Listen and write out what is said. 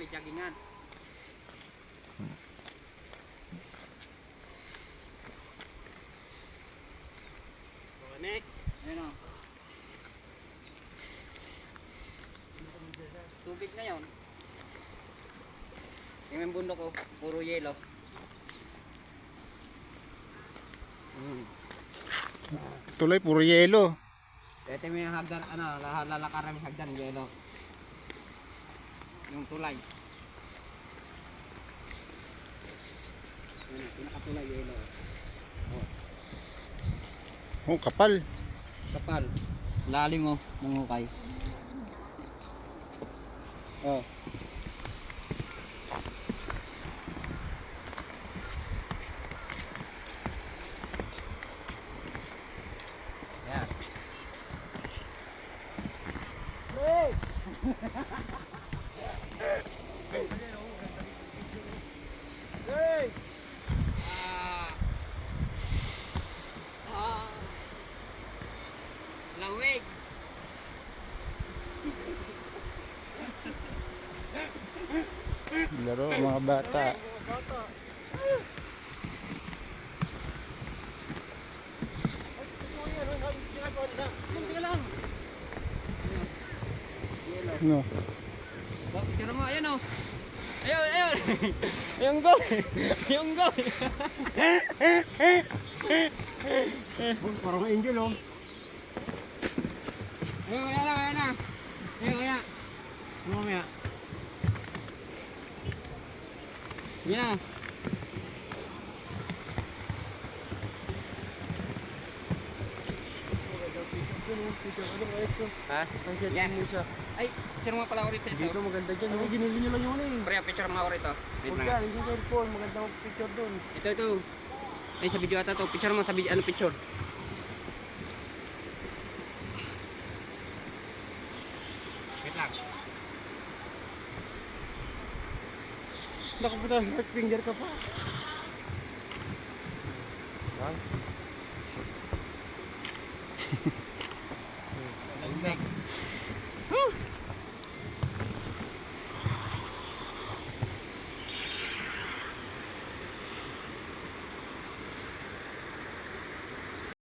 may jaggingan. Next. Ayun o. Tubig na yun. Yung bundok ko, puro yelo. Tuloy, puro yelo. Ito may hagdan, ano, lalakaran may hagdan, yelo. Yung tulay. Yun, pinakatulay, yelo. Oh. Oh, kapal. Kapal. Lalim mo, mangukay. Oh. Yan. Hey! Hey! Lawig. Laro mga bata. No. Oh, picture mo, ayun o. Ayun, ayun. Yung goal. Yung goal. Parang angel oh. Ayun, ayan na, ayan na. Ayun, ayan. Ano mamaya? Yan na. Ha? Yan. Ay, picture mo pala ako rito. Dito maganda dyan. Ano, ginili nyo lang yun eh. Pre, picture mo ako rito. Wait Huwag lang. yan, yung cellphone. Maganda ang picture dun. Ito. Ay, sa video ata to. Picture mo sa video, ano picture? Wait lang. Naku puta, heart finger ka pa. Yan.